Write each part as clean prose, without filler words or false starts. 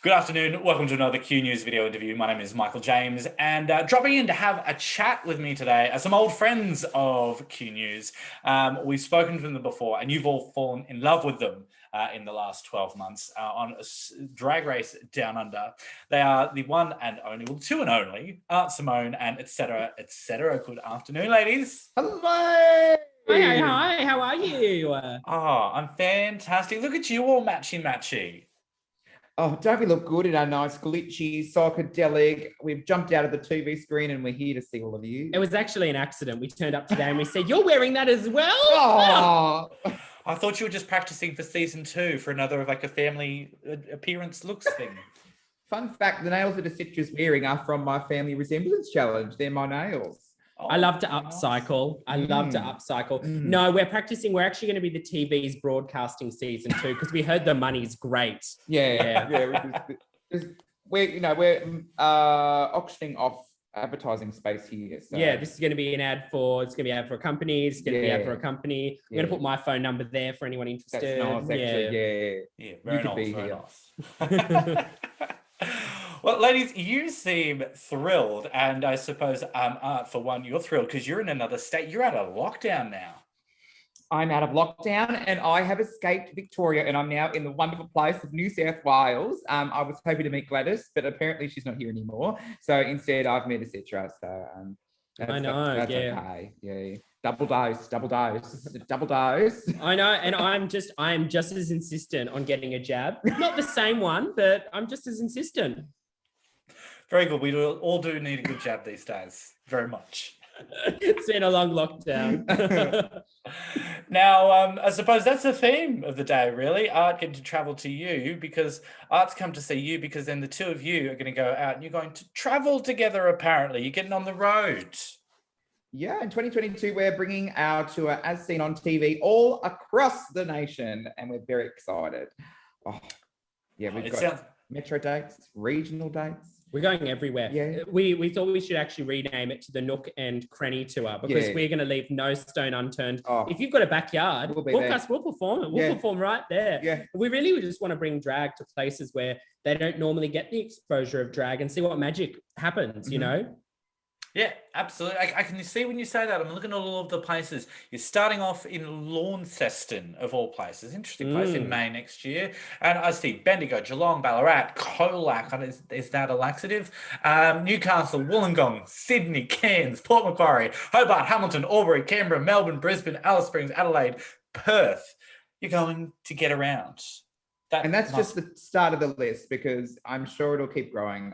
Good afternoon. Welcome to another Q News video interview. My name is Michael James, and dropping in to have a chat with me today are some old friends of Q News. We've spoken to them before, and you've all fallen in love with them in the last 12 months on a drag race down under. They are the one and only, well, two and only, Simone and Etcetera Etcetera. Good afternoon, ladies. Hello. Hi, how are you? Oh, I'm fantastic. Look at you all matchy. Oh, don't we look good in our nice, glitchy, psychedelic? We've jumped out of the TV screen and we're here to see all of you. It was actually an accident. We turned up today and we said, "You're wearing that as well?" Oh. I thought you were just practicing for season 2 for another a family appearance looks thing. Fun fact, the nails that Etcetera's wearing are from my family resemblance challenge. They're my nails. Oh, I love to upcycle. No, we're practicing. We're actually going to be the TV's broadcasting season 2 because we heard the money's great. Yeah. We're auctioning off advertising space here. So. Yeah, this is going to be an ad for. It's going to be an ad for a company. It's going to be an ad for a company. We're going to put my phone number there for anyone interested. That's nice, actually. Yeah, very nice. Well, ladies, you seem thrilled, and I suppose, Art, for one, you're thrilled because you're in another state. You're out of lockdown now. I'm out of lockdown, and I have escaped Victoria, and I'm now in the wonderful place of New South Wales. I was hoping to meet Gladys, but apparently she's not here anymore. So instead, I've met Etcetera. So that's okay. Yeah. Double dose. I know, and I am just as insistent on getting a jab. Not the same one, but I'm just as insistent. Very good. We all do need a good jab these days. Very much. It's been a long lockdown. Now, I suppose that's the theme of the day, really. Art getting to travel to you because Art's come to see you because then the two of you are going to go out and you're going to travel together, apparently. You're getting on the road. Yeah, in 2022, we're bringing our tour as seen on TV all across the nation, and we're very excited. Oh, yeah, we've got metro dates, regional dates. We're going everywhere. Yeah. We thought we should actually rename it to the Nook and Cranny Tour because we're going to leave no stone unturned. Oh, if you've got a backyard, we'll perform it. We'll perform right there. Yeah. We really just want to bring drag to places where they don't normally get the exposure of drag and see what magic happens, you know? Yeah, absolutely. I can see when you say that. I'm looking at all of the places. You're starting off in Launceston, of all places. Interesting place in May next year. And I see Bendigo, Geelong, Ballarat, Colac. Is that a laxative? Newcastle, Wollongong, Sydney, Cairns, Port Macquarie, Hobart, Hamilton, Albury, Canberra, Melbourne, Brisbane, Alice Springs, Adelaide, Perth. You're going to get around. And that's just the start of the list because I'm sure it'll keep growing.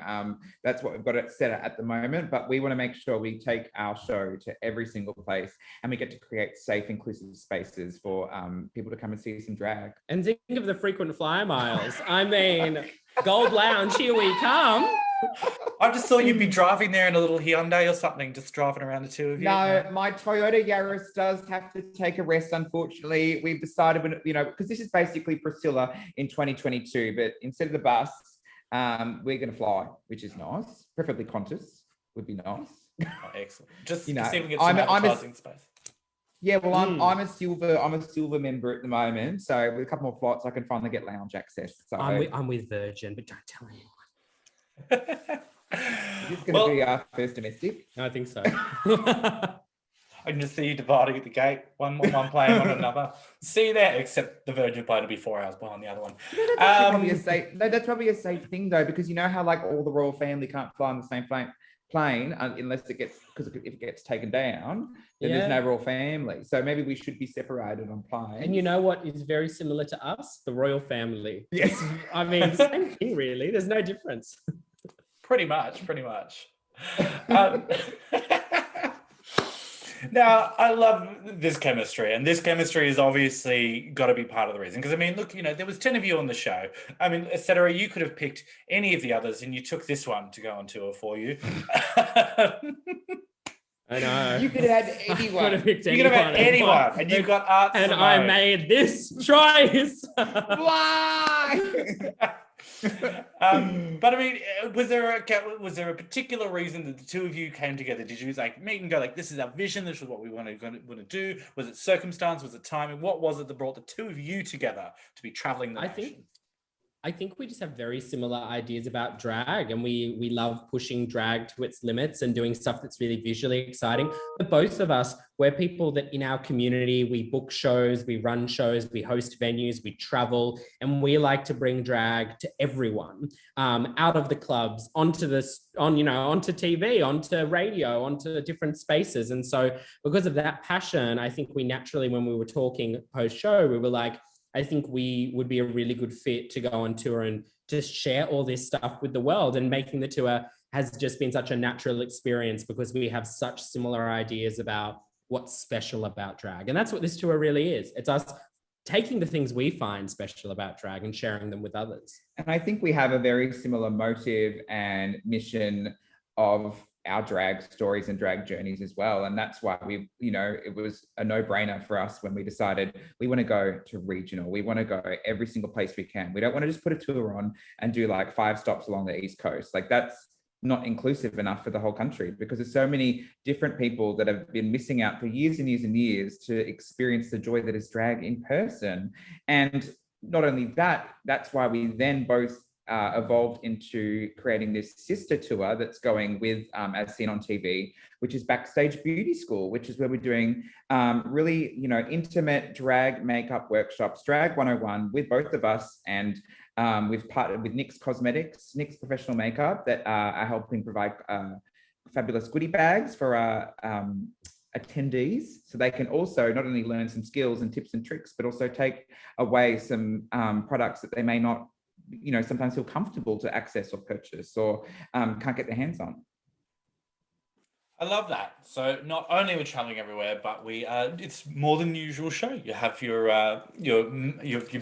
That's what we've got it set at the moment, but we want to make sure we take our show to every single place and we get to create safe, inclusive spaces for people to come and see some drag. And think of the frequent flyer miles. I mean, Gold Lounge, here we come. I just thought you'd be driving there in a little Hyundai or something, just driving around the two of you. No, my Toyota Yaris does have to take a rest, unfortunately. We've decided, because this is basically Priscilla in 2022, but instead of the bus, we're going to fly, which is nice. Preferably Qantas would be nice. Oh, excellent. Just see if we get some advertising space. Yeah, well, I'm a silver member at the moment, so with a couple more flights, I can finally get lounge access. So I'm with Virgin, but don't tell anyone. Is this going to be our first domestic? I think so. I can just see you dividing at the gate, one plane on another. See you there, except the Virgin plane will be 4 hours behind the other one. That's probably a safe thing though, because you know how like all the royal family can't fly on the same plane unless if it gets taken down, then there's no royal family. So maybe we should be separated on planes. And you know what is very similar to us? The royal family. Yes. I mean, same thing really. There's no difference. Pretty much. Now, I love this chemistry, and this chemistry is obviously got to be part of the reason. Because, I mean, look, there was 10 of you on the show. I mean, Etcetera, you could have picked any of the others, and you took this one to go on tour for you. I know. You could have had anyone. You could have had anyone, and you got Art. And Simone. I made this choice. Why? But I mean, was there a particular reason that the two of you came together? Did you meet and go this is our vision, this is what we want to do? Was it circumstance? Was it timing? What was it that brought the two of you together to be traveling the nation? I think we just have very similar ideas about drag, and we love pushing drag to its limits and doing stuff that's really visually exciting. But both of us, we're people that in our community, we book shows, we run shows, we host venues, we travel, and we like to bring drag to everyone, out of the clubs, onto TV, onto radio, onto different spaces. And so because of that passion, I think we naturally, when we were talking post-show, we were like, I think we would be a really good fit to go on tour and just share all this stuff with the world. And making the tour has just been such a natural experience because we have such similar ideas about what's special about drag. And that's what this tour really is. It's us taking the things we find special about drag and sharing them with others. And I think we have a very similar motive and mission of our drag stories and drag journeys as well. And that's why it was a no-brainer for us when we decided we want to go to regional. We want to go every single place we can. We don't want to just put a tour on and do like 5 stops along the East Coast. Like that's not inclusive enough for the whole country, because there's so many different people that have been missing out for years and years and years to experience the joy that is drag in person. And not only that, that's why we then both evolved into creating this sister tour that's going with As Seen on TV, which is Backstage Beauty School, which is where we're doing really, intimate drag makeup workshops, Drag 101 with both of us. And we've partnered with NYX Cosmetics, NYX Professional Makeup, that are helping provide fabulous goodie bags for our attendees, so they can also not only learn some skills and tips and tricks, but also take away some products that they may not sometimes feel comfortable to access or purchase or can't get their hands on. I love that. So not only are we traveling everywhere, but it's more than the usual show. You have your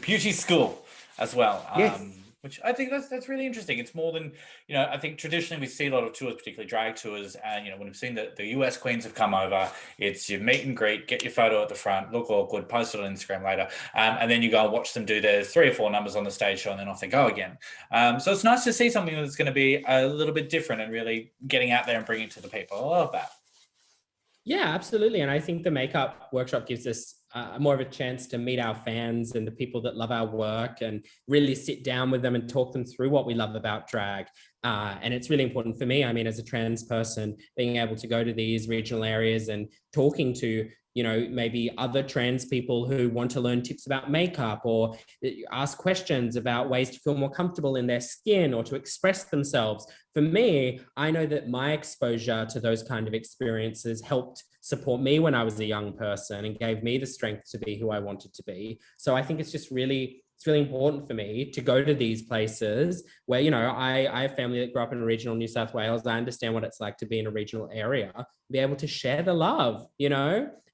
beauty school as well. Yes. Which I think that's really interesting. It's more than, I think traditionally we see a lot of tours, particularly drag tours, and when we've seen that the US queens have come over, it's your meet and greet, get your photo at the front, look all good, post it on Instagram later, and then you go and watch them do their 3 or 4 numbers on the stage show, and then off they go again. So it's nice to see something that's going to be a little bit different and really getting out there and bringing it to the people. I love that. Yeah, absolutely. And I think the makeup workshop gives us more of a chance to meet our fans and the people that love our work and really sit down with them and talk them through what we love about drag. And it's really important for me, as a trans person, being able to go to these regional areas and talking to, maybe other trans people who want to learn tips about makeup or ask questions about ways to feel more comfortable in their skin or to express themselves. For me, I know that my exposure to those kind of experiences helped support me when I was a young person and gave me the strength to be who I wanted to be. So I think it's really important for me to go to these places where, I have family that grew up in regional New South Wales. I understand what it's like to be in a regional area, be able to share the love,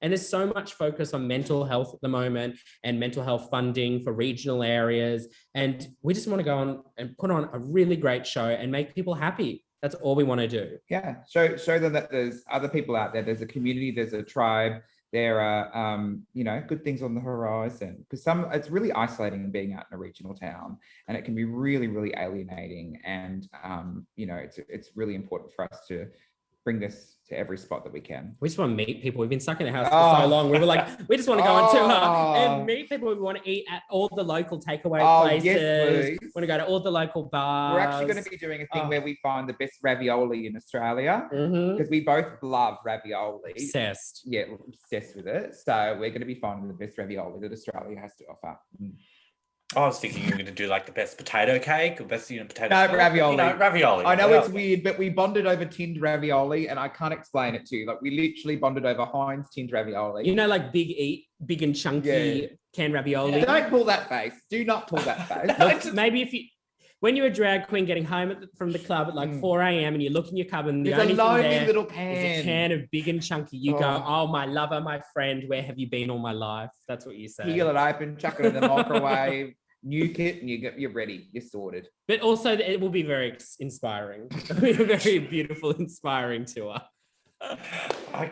and there's so much focus on mental health at the moment and mental health funding for regional areas. And we just want to go on and put on a really great show and make people happy. That's all we want to do. Yeah. Show them that there's other people out there. There's a community, there's a tribe. There are, good things on the horizon, because it's really isolating being out in a regional town, and it can be really, really alienating. And, it's really important for us to bring this to every spot that we can. We just want to meet people. We've been stuck in the house for so long. We were like, we just want to go on tour and meet people. We want to eat at all the local takeaway places. Yes, we want to go to all the local bars. We're actually going to be doing a thing where we find the best ravioli in Australia, because we both love ravioli. Obsessed. Yeah, obsessed with it. So we're going to be finding the best ravioli that Australia has to offer. I was thinking you were going to do like the best potato cake or best, potato. No, ravioli. Ravioli. I know it's weird, but we bonded over tinned ravioli, and I can't explain it to you. Like, we literally bonded over Heinz tinned ravioli. Like big and chunky canned ravioli. Don't pull that face. Do not pull that face. Look, maybe when you're a drag queen getting home from the club at like 4 a.m. and you look in your cupboard and the only thing there little is a can of big and chunky, you go, oh, my lover, my friend, where have you been all my life? That's what you say. Peel it open, chuck it in the microwave, nuke it, and you're ready. You're sorted. But also it will be very inspiring. It'll be a very beautiful, inspiring tour.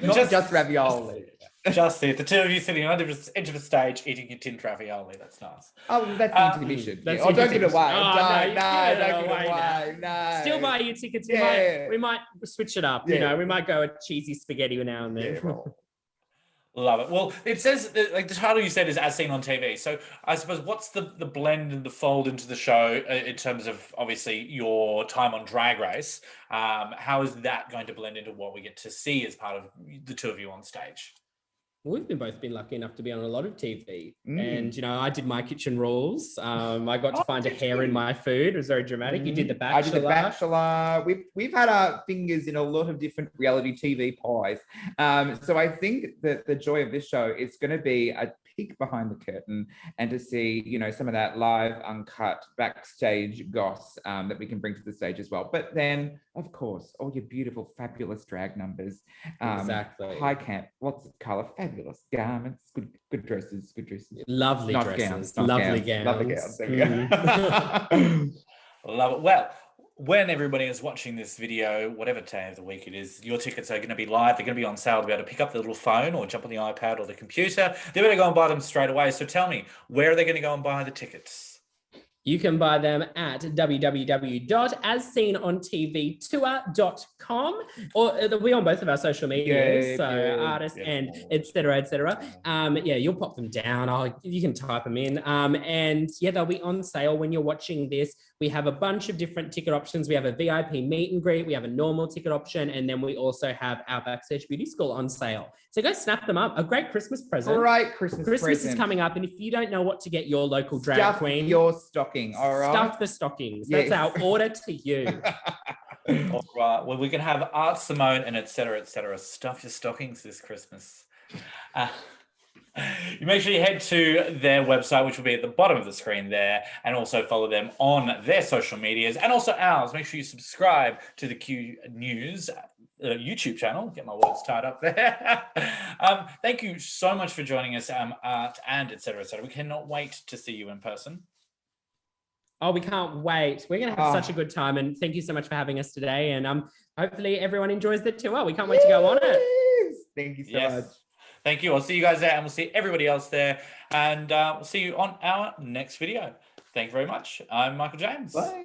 Not just ravioli. Just the two of you sitting on the edge of a stage eating your tinned ravioli. That's nice. Oh, that's the intermission. Don't give it away. Don't give it away. No. Still buy your tickets. We might switch it up. We might go a cheesy spaghetti now and then. Love it. Well, it says like the title you said is As Seen on TV. So I suppose what's the blend and the fold into the show in terms of obviously your time on Drag Race? How is that going to blend into what we get to see as part of the two of you on stage? We've both been lucky enough to be on a lot of TV, and I did My Kitchen Rules. I got to find a hair in my food. It was very dramatic. You did The Bachelor. I did The Bachelor. We've had our fingers in a lot of different reality TV pies. So I think that the joy of this show is going to be a peek behind the curtain and to see, some of that live, uncut, backstage goss that we can bring to the stage as well. But then, of course, all your beautiful, fabulous drag numbers. Exactly. High camp, lots of colour, fabulous garments, good dresses. Lovely nice dresses. Gowns, Lovely gowns. gowns. Lovely gowns. There we go. Love it. Well, when everybody is watching this video, whatever day of the week it is, your tickets are going to be live. They're going to be on sale. They'll be able to pick up the little phone or jump on the iPad or the computer. They're going to go and buy them straight away. So tell me, where are they going to go and buy the tickets? You can buy them at www.asseenontv.com, or they'll be on both of our social medias, Artist and Etcetera Etcetera. You'll pop them down. You can type them in. And they'll be on sale when you're watching this. We have a bunch of different ticket options. We have a VIP meet and greet. We have a normal ticket option. And then we also have our Backstage Beauty School on sale. So go snap them up. A great Christmas present. Great Christmas is coming up. And if you don't know what to get your local drag Stuff queen, your stocking, all right? Stuff the stockings. That's our order to you. All right. Well, we can have Art, Simone, and Etcetera stuff your stockings this Christmas. You make sure you head to their website, which will be at the bottom of the screen there, and also follow them on their social medias and also ours. Make sure you subscribe to the Q News YouTube channel. Get my words tied up there. Thank you so much for joining us, Art and Etcetera. We cannot wait to see you in person. Oh, we can't wait. We're going to have such a good time. And thank you so much for having us today. And hopefully everyone enjoys the tour. We can't wait to go on it. Thank you so much. Thank you. I'll see you guys there, and we'll see everybody else there. And we'll see you on our next video. Thank you very much. I'm Michael James. Bye.